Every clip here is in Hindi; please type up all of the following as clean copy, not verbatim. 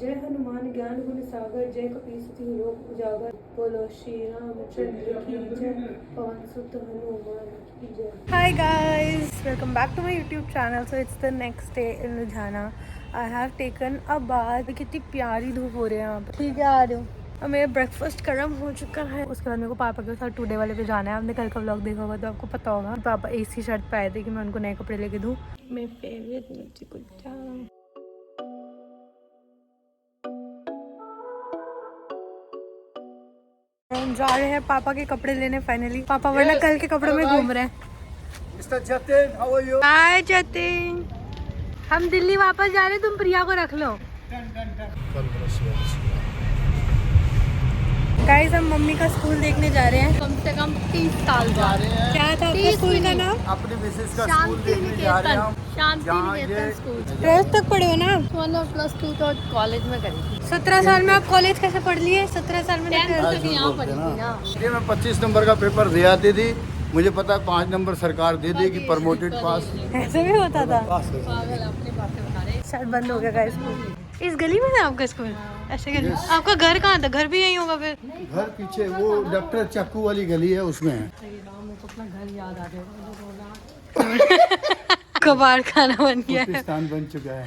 जय हनुमान ज्ञान गुण सागर, जय कपीसति लोक उजागर, बोलो श्री रामचंद्र की जय, पवन सुत हनुमान की जय। Hi guys, welcome back to my YouTube channel. So it's the next day in Ludhiana. I have taken a bath. कितनी प्यारी धूप हो रही है यहाँ पर। ठीक है, आ रही हूँ। और मेरा ब्रेकफास्ट गर्म हो चुका है। उसके बाद मेरे को पापा के साथ टुडे वाले पे जाना है। आपने कल का व्लॉग देखा होगा तो आपको पता होगा। पापा इसी शर्त पे आए थे कि मैं उनको नए कपड़े लेके दूँ। मेरे फेवरेट मिर्ची कुल्चा। हम जा रहे हैं पापा के कपड़े लेने फाइनली। पापा वरना कल के कपड़ों में घूम रहे हैं। हाय जतिन, हम दिल्ली वापस जा रहे हैं, तुम प्रिया को रख लो। गाइस हम मम्मी का स्कूल देखने जा रहे हैं। कम से कम 30 साल जा रहे हैं। क्या था आपका स्कूल का नाम? अपनी मिसेस का स्कूल देखने जा रहे हैं। शांति निकेतन स्कूल। 12th तक पढ़े हो ना? +2 तो कॉलेज में करी। 17 साल में आप कॉलेज कैसे पढ़ लिए? 17 साल में 10th तक यहाँ पढ़ी थी ना। ये मैं 25 नंबर का पेपर दे आती थी। मुझे पता है 5 नंबर सरकार दे देगी, प्रमोटेड पास। ऐसे भी होता था। पागल अपनी बातें बता रहे। शायद बंद हो गया स्कूल। इस गली में था आपका स्कूल? ऐसे गली? आपका घर कहाँ था? घर भी यही होगा फिर? घर पीछे वो डॉक्टर चाकू वाली गली है, उसमें है। अपना घर याद आ गया। कबाड़ खाना बन गया है। पाकिस्तान बन चुका है।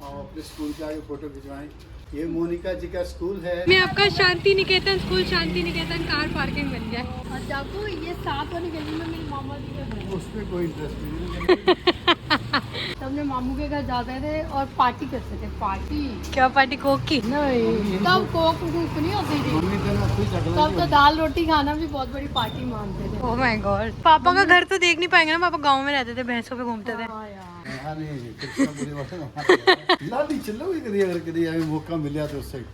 अपने स्कूल के आगे फोटो खिंचवाएं। ये मोनिका जी का स्कूल है। मैं आपका Shanti Niketan school, Shanti Niketan car parking बन गया। और जाको ये 7 वाली गली में मेरे मामा जी का घर। उसमें कोई इंटरेस्ट नहीं। तब अपने मामू के घर जाते थे और पार्टी करते थे। पार्टी क्या? पार्टी कोक की? नहीं, तब कोक नहीं होती थी। तब तो दाल रोटी खाना भी बहुत बड़ी पार्टी मानते थे। Oh my God. पापा का घर तो देख नहीं पाएंगे ना, पापा गाँव में रहते थे, भैंसों पे घूमते थे। लाली चलो अगर कभी मौका मिला तो उससे।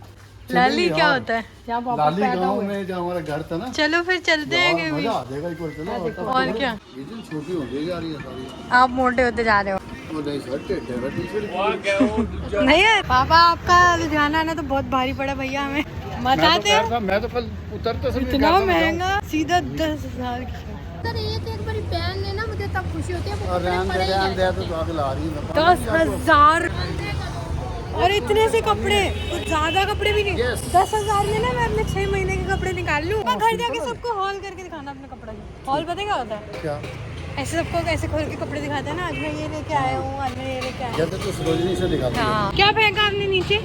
लाली क्या होता है? लाली गांव में जहाँ हमारा घर था ना। चलो फिर चलते हैं। मजा आ जाएगा एक बार, चलो। और क्या, ये दिन छोटी होती जा रही है सारी। आप मोटे होते जा रहे हो। वो नहीं सर, नहीं है पापा, आपका लुधियाना आना तो बहुत भारी पड़ा भैया हमें। बताते हैं। मैं तो कल उतरते समय इतना महंगा, सीधा 10,000 की। सर एक बारी पहन लेना, मुझे तब खुशी होती है। और रहन दे तो आगे ला रही है 10,000 और इतने से कपड़े, कुछ ज्यादा कपड़े भी नहीं। 10,000 में ना मैं अपने 6 महीने के कपड़े निकाल लूँ। घर जाके सबको हॉल करके दिखाना अपने कपड़े। हॉल पता क्या होता है? क्या? ऐसे सबको ऐसे खोल के कपड़े दिखाते हैं ना, आज मैं ये लेके आया हूँ, आज मैं ये लेके आया हूँ। तो सरोजनी से दिखाते हैं। हाँ। क्या फेंका आपने नीचे?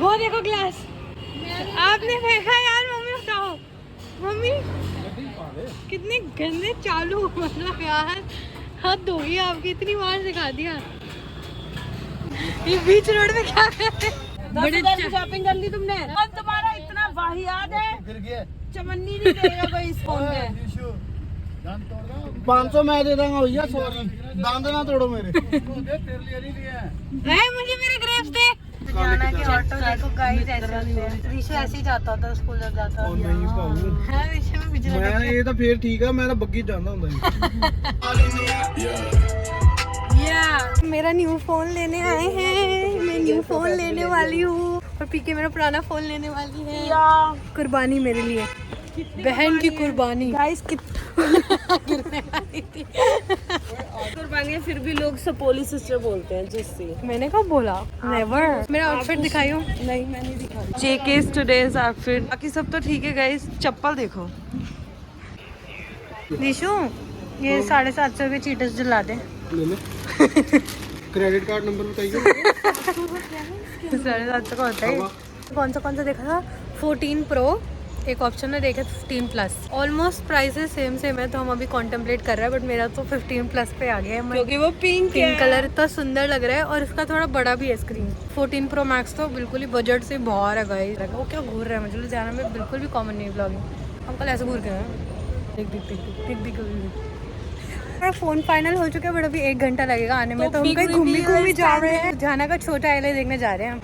वो देखो ग्लास आपने फेंका यार। मम्मी उठाओ, मम्मी कितने गंदे चालू, मतलब यार हद हो गई आपकी, इतनी बार सिखा दिया। ये बीच रोड में क्या कर रहे? बड़े शॉपिंग कर ली तुमने। और तुम्हारा इतना वाहियात है, चमन्नी नहीं देगा कोई इस फोन में। 500 मैं दे दूंगा भैया, सॉरी दांत ना तोड़ो मेरे। नहीं मुझे मेरे ग्रेप्स दे। जाना के ऑटो देखो गाइस, ऐसे होते हैं। ऋषि ऐसे ही जाता था स्कूल जब जाता था। नहीं पाऊँ हाँ ऋषि में पिछले मैं, ये तो फिर ठीक है, मैं तो बग्गी जाना हूँ। मेरा न्यू फोन लेने आए हैं। मैं न्यू फोन लेने वाली हूँ और पीके मेरा पुराना फोन लेने वाली है। कुर्बानी मेरे लिए, बहन की कुर्बानी। गाइस गिरने वाली थी। कुर्बानी फिर भी लोग सपोली सिस्टर बोलते हैं जिससे। मैंने कब बोला? नेवर। मेरा आउटफिट दिखाइयो। नहीं मैं नहीं दिखा। जेके's टुडेज आउटफिट, बाकी सब तो ठीक है गाइस। चप्पल देखो निशु, ये 750 रुपये चीटस दिला दे। क्रेडिट कार्ड नंबर बताइए। 750 का होता है। कौन सा देखा था? 14 प्रो, एक ऑप्शन में देखे 15+। ऑलमोस्ट प्राइसेस सेम है, तो हम अभी कॉन्टेम्पलेट कर रहे हैं। बट मेरा तो 15+ पे आ गया है, क्योंकि वो पिंक कलर इतना सुंदर लग रहा है और इसका थोड़ा बड़ा भी है स्क्रीन। 14 प्रो मैक्स तो बिल्कुल ही बजट से बाहर है गाइस। वो क्या घूर रहा है, मुझे लुधियाना में बिल्कुल भी कॉमन नहीं ब्लॉगिंग। अंकल ऐसे घूर के मेरा फोन फाइनल हो चुका है, बट अभी 1 घंटा लगेगा आने में। तो हम कहीं घूमी जा रहे हैं। जाना का छोटा एले देखने जा रहे हैं।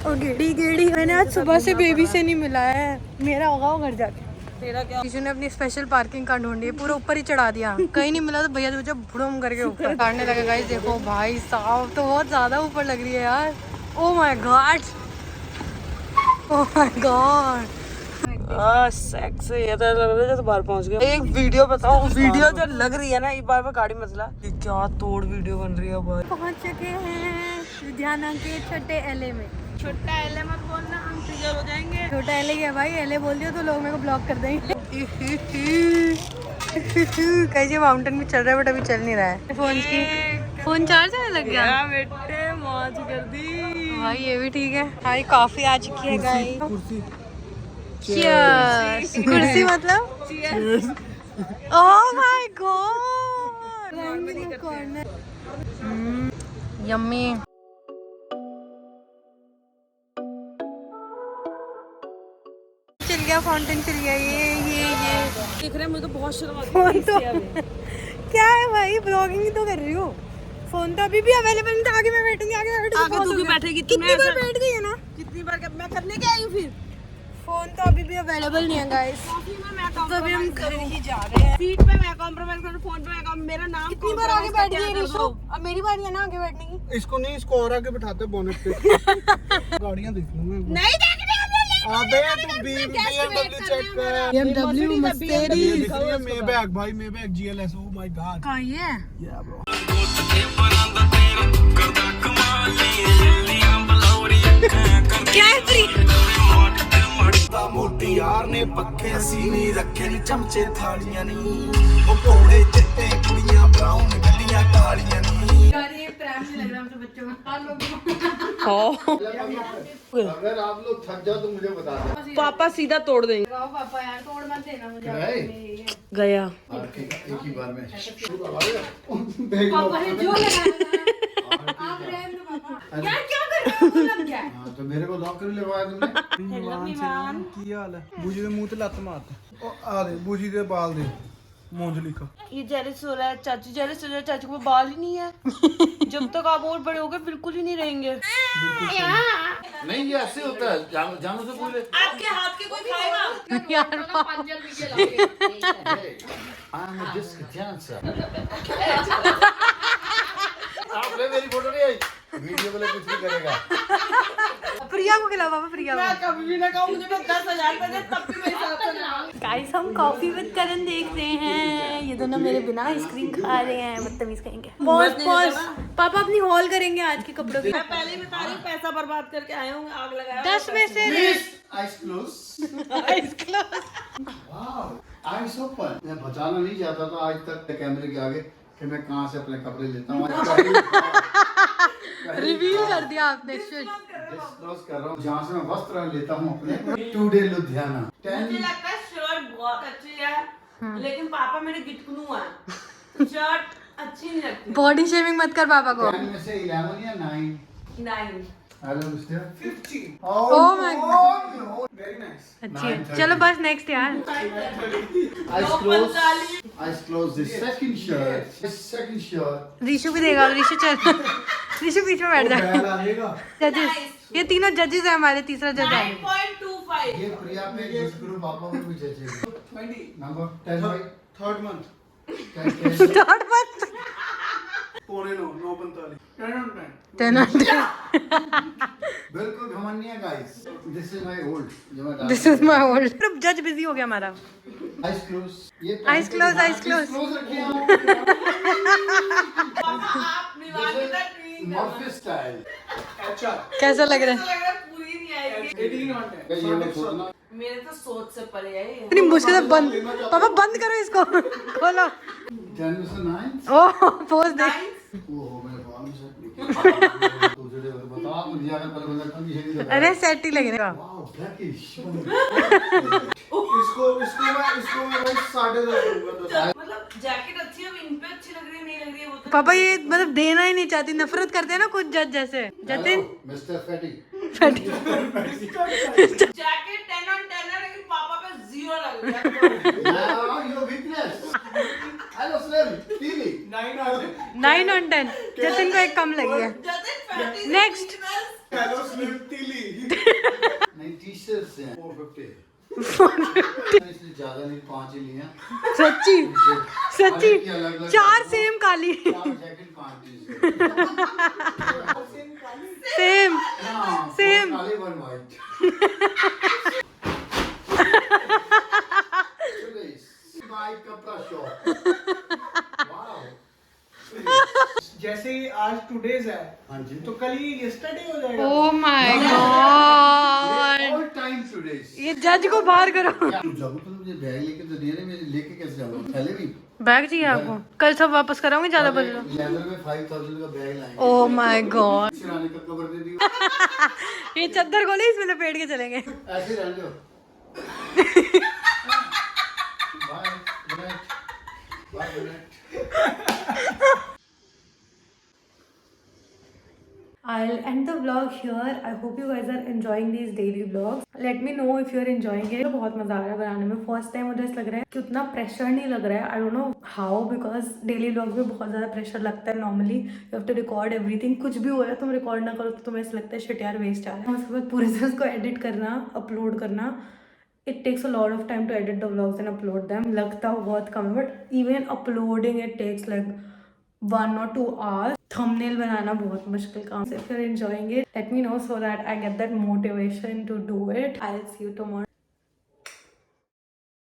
ओ गेड़ी मैंने आज सुबह से बेबी से नहीं मिला है। मेरा होगा वो घर जाके। तेरा क्या? किसी ने अपनी स्पेशल पार्किंग कार ढूंढी है, पूरा ऊपर ही चढ़ा दिया। कहीं नहीं मिला तो भैया मुझे भुड़म करके ऊपर चढ़ने लगा। गाइस देखो भाई साहब, तो बहुत ज्यादा ऊपर लग रही है यार। Oh my God, oh my God. Sex ये तो लग रहा है जैसे बाहर पहुंच गए। एक वीडियो बताओ, वीडियो जो लग रही है ना एक बार गाड़ी मसला, ये क्या तोड़ वीडियो बन रही है भाई। पहुंच चुके हैं लुधियाना के छोटे एले में। छोटा एले मत बोलना, हम ट्रिगर हो जाएंगे। छोटा एले क्या भाई, एले बोल दियो तो लोग मेरे को ब्लॉक कर देंगे। कैसे माउंटेन में चल रहा है बट अभी चल नहीं रहा है। फोन चार्ज होने लग गया बेटे, मौज कर दी भाई। ये भी ठीक है। भाई कॉफी आ चुकी है गाइस। Cheers। कुर्सी मतलब ओह माय गॉड, यम्मी। चल गया फाउंटेन, चल गया। ये दिख रहा है मुझे तो बहुत शर्म आती है। फोन तो क्या है भाई, ब्लॉगिंग ही तो कर रही हूँ। फोन तो अभी भी अवेलेबल नहीं था। आगे मैं बैठूंगी, आगे तू क्यों बैठेगी? कितनी बार बैठ गई है ना, कितनी बार मैं करने के आई हूँ फिर। फोन तो अभी भी अवेलेबल नहीं है गाइस। तो अभी हम घर ही जा रहे हैं। सीट पे मैं कॉम्प्रोमाइज करूँ, फोन पे मैं मेरा नाम कितनी बार आगे बैठ गई रिशु, अब मेरी बारी है ना आगे बैठने की। इसको नहीं, इसको और आगे बिठाते बोनट पे। गाड़ियां देख लूंगा नहीं देखने अबे तू BMW चेक कर। BMW मर्सिडीज मेबैक भाई, Maybach GLS। Oh my God, कहाँ है? या ब्रो। क्या है फ्री? मोटी यार ने पक्के सीने रखे ने चमचे थालियां नहीं, ओ घोड़े चिट्टे कुड़ियां ब्राउन गड्डियां कालियां नहीं। यार ये प्रैंक नहीं लग रहा मुझे बच्चों में। अगर आप लोग थक जाओ तो मुझे बता दो। पापा सीधा तोड़ देंगे। पापा यार तोड़ मत देना मुझे। गया एक ही बार में पापा ने जो लगाया आप रहने दो पापा। यार क्या कर रहे हो, लग गया। हाँ तो मेरे को लॉक कर लगवाया तुमने। विमान की हाल है? बूजी दे मुंह ते लत मार। ओ आ दे बूजी दे बाल दे मोंजली का। ये जेलस हो रहा है, चाचू जेलस हो रहा है। चाचू को बाल ही नहीं है। जब तक आप और बड़े होगे बिल्कुल ही नहीं रहेंगे। नहीं ये ऐसे होता है, जानू से पूछ ले। आपके हाथ के कोई खाएगा यार आप ले, मेरी फोटो नहीं आई वीडियो के लिए, कुछ नहीं करेगा। प्रिया को खिलाओ पापा, प्रिया को। कभी भी ना कहूँ, मुझे 10,000 रुपए दे तब भी मेरे साथ। गाइस हम कॉफी विद करण देख रहे हैं। ये दोनों मेरे बिना आइसक्रीम खा रहे हैं, बदतमीज कहेंगे। पॉज पापा अपनी हॉल करेंगे आज के कपड़ों की। मैं पहले ही बता रही हूँ, पैसा बर्बाद करके आए होंगे, आग लगाया 10 में से आइस क्लोज। Ice open. मैं बताना नहीं चाहता था आज तक कैमरे के आगे कि मैं कहाँ से अपने कपड़े लेता हूँ। रिवील कर दिया आपने। डिस्क्लोज कर रहा हूँ जहाँ से मैं वस्त्र लेता हूँ अपने। टुडे लुधियाना। मुझे लगता है शर्ट बहुत अच्छी है, लेकिन पापा मेरे गिटकनू है, तो शर्ट अच्छी नहीं लगती। बॉडी शेविंग मत कर पापा को। 10 में से 11 या 9। 9 hello mister 50। Oh my God, very nice। अच्छी है। चलो बस नेक्स्ट यार। Eyes closed. The second shirt. The second shirt. Rishu भी देगा, ऋषु चल। ऋषु बीच में बैठ जा। जजेस, ये तीनों जजेस है हमारे, तीसरा जज है। 9.25। ये प्रिया पे जज करो, पापा पे भी जज है। 20 नंबर 10 भाई। Third month. स्टार्ट मत। पौने 9:45। 10 on 10। बिल्कुल घमंड नहीं है guys. This is my old. This is my old. जज बिजी हो गया हमारा। Eyes close. ये Eyes closed, eyes closed। Close रखिए आप निवासिता ट्रेन मॉर्फी स्टाइल। अच्छा कैसा लग रहा है? लग रहा है पूरी नहीं आएगी। 18 on 10। ये मत सोचना। मेरे तो सोच से परे है ये। इतनी मुश्किल से बंद, पापा बंद करो इसको, खोलो। 10 में से 9। ओह पोज दे। ओह मेरे बाल से तू जो बता मुझे अगर पहले बंदा कभी शेडी लगा। अरे सेट ही लगेगा। Wow blackish. इसको मैं 10.5 दूंगा। मतलब जैकेट अच्छी है, इन पे अच्छी लग रही है, नहीं लग रही है वो तो। पापा ये मतलब देना ही नहीं चाहती, नफरत करते हैं ना कुछ जज जैसे। Jatin mister fatty. Jacket 10 on 10 है, लेकिन पापा पे 0 लग रहा है। Now your weakness. Hello slim TV 9 on 10। Jatin को एक कम लगी है। Jatin fatty next. Hello slim TV. नहीं टी-शर्ट्स हैं 450। इसलिए ज्यादा नहीं, 5 ही लिए हैं। सच्ची 4 सेम काली। 4 जैकेट 5 टी-शर्ट। सेम हाँ, सेम। 1 काली 1 वाइट। जैसे आज टुडेज है हाँ जी तो कल ये यस्टरडे हो जाएगा। Oh my God, all time today's. ये जज को बाहर करो। जब तुम मुझे बैग लेके तो दे रहे, मैं लेके कैसे जाऊंगा? पहले भी बैग चाहिए आपको? कल सब वापस कराओगे? ज्यादा बोल रहे हो। लेदर में 5000 का बैग लाएंगे। ओह माय गॉड, सिराने का कवर दे दी। ये चद्दर को नहीं इसमें लपेट के चलेंगे। ऐसे रहने दो। Bye good night, bye good night. I'll end the vlog here. I hope you guys are enjoying these daily vlogs. Let me know if you're enjoying it. बहुत मजा आ रहा है बनाने में. First time मुझे ऐसा लग रहा है कि उतना प्रेशर नहीं लग रहा है. I don't know how, because daily vlogs में बहुत ज़्यादा प्रेशर लगता है. Normally you have to record everything. कुछ भी हो रहा है तुम रिकॉर्ड ना करो तो तुम्हें ऐसा लगता है शिट यार वेस्ट आ रहा है. उसके बाद पूरे से उसको एडिट करना, अपलोड करना. It takes a lot of time to edit the vlogs and upload them. लगता है बहुत कम है, but even uploading it takes like 1 or 2 hours. Thumbnail बनाना बहुत मुश्किल काम है. If you're enjoying it, let me know so that I get that motivation to do it. I'll see you tomorrow.